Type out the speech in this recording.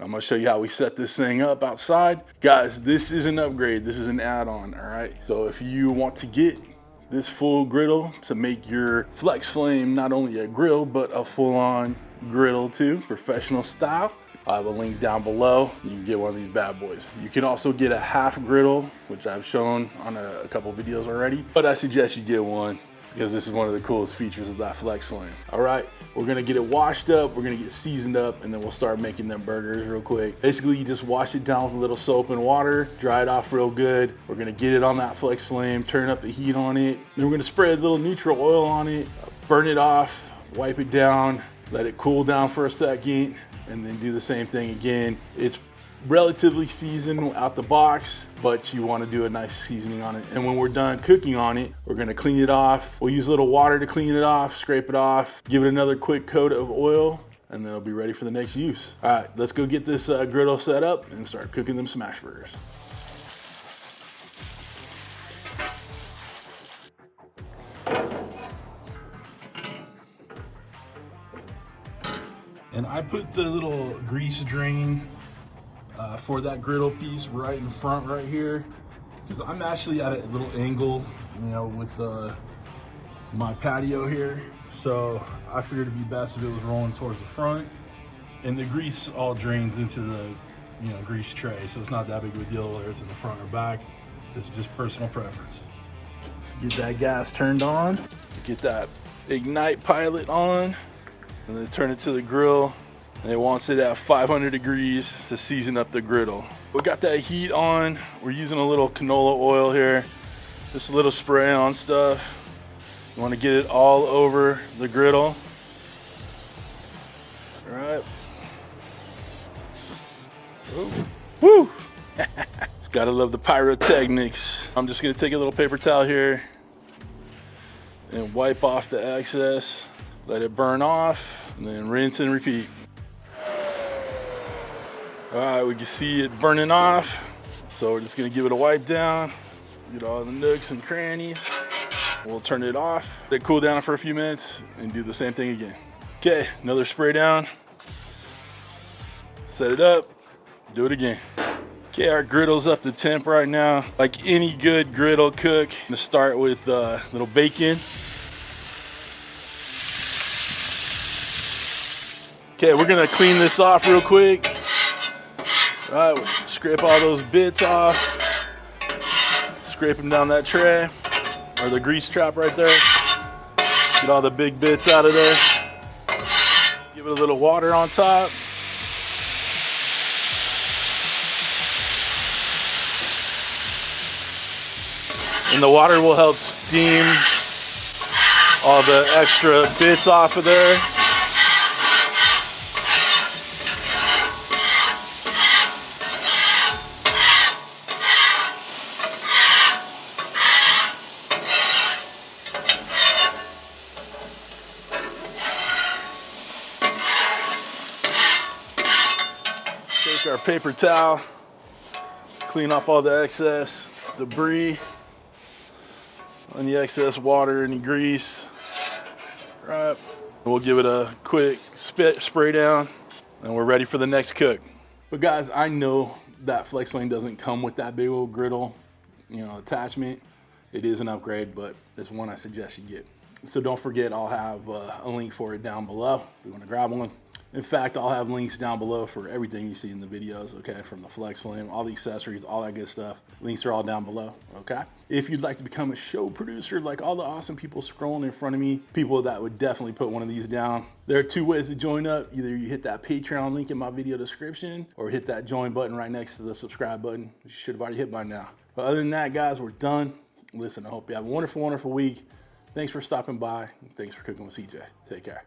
I'm gonna show you how we set this thing up outside. Guys, this is an upgrade. This is an add-on, all right? So if you want to get this full griddle to make your FlexFlame not only a grill, but a full-on griddle too, professional style, I have a link down below. You can get one of these bad boys. You can also get a half griddle, which I've shown on a couple videos already, but I suggest you get one because this is one of the coolest features of that FlexFlame. All right, we're gonna get it washed up, we're gonna get seasoned up, and then we'll start making them burgers real quick. Basically, you just wash it down with a little soap and water, dry it off real good. We're gonna get it on that FlexFlame, turn up the heat on it. Then we're gonna spray a little neutral oil on it, burn it off, wipe it down, let it cool down for a second, and then do the same thing again. It's relatively seasoned out the box, but you want to do a nice seasoning on it. And when we're done cooking on it, we're going to clean it off. We'll use a little water to clean it off, scrape it off, give it another quick coat of oil, and then it'll be ready for the next use. All right, let's go get this griddle set up and start cooking them smash burgers. And I put the little grease drain for that griddle piece right in front right here, because I'm actually at a little angle, you know, with my patio here. So I figured it'd be best if it was rolling towards the front, and the grease all drains into the, you know, grease tray. So it's not that big of a deal whether it's in the front or back. This is just personal preference. Get that gas turned on, get that Ignite pilot on, and then turn it to the grill. And it wants it at 500 degrees to season up the griddle. We got that heat on. We're using a little canola oil here. Just a little spray on stuff. You want to get it all over the griddle. All right. Ooh. Woo! Gotta love the pyrotechnics. I'm just gonna take a little paper towel here and wipe off the excess. Let it burn off, and then rinse and repeat. All right, we can see it burning off. So we're just gonna give it a wipe down, get all the nooks and crannies. We'll turn it off, let it cool down for a few minutes, and do the same thing again. Okay, another spray down. Set it up, do it again. Okay, our griddle's up to temp right now. Like any good griddle cook, I'm gonna start with little bacon. Okay, we're gonna clean this off real quick. All right, we'll scrape all those bits off. Scrape them down that tray, or the grease trap right there. Get all the big bits out of there. Give it a little water on top. And the water will help steam all the extra bits off of there. Take our paper towel, clean off all the excess debris, any excess water, any grease. Right. We'll give it a quick spray down, and we're ready for the next cook. But guys, I know that FlexFlame doesn't come with that big old griddle, you know, attachment. It is an upgrade, but it's one I suggest you get. So don't forget, I'll have a link for it down below if you want to grab one. In fact, I'll have links down below for everything you see in the videos, okay? From the FlexFlame, all the accessories, all that good stuff. Links are all down below, okay? If you'd like to become a show producer like all the awesome people scrolling in front of me, people that would definitely put one of these down. There are two ways to join up. Either you hit that Patreon link in my video description, or hit that join button right next to the subscribe button. You should have already hit by now. But other than that, guys, we're done. Listen, I hope you have a wonderful, wonderful week. Thanks for stopping by. Thanks for cooking with CJ. Take care.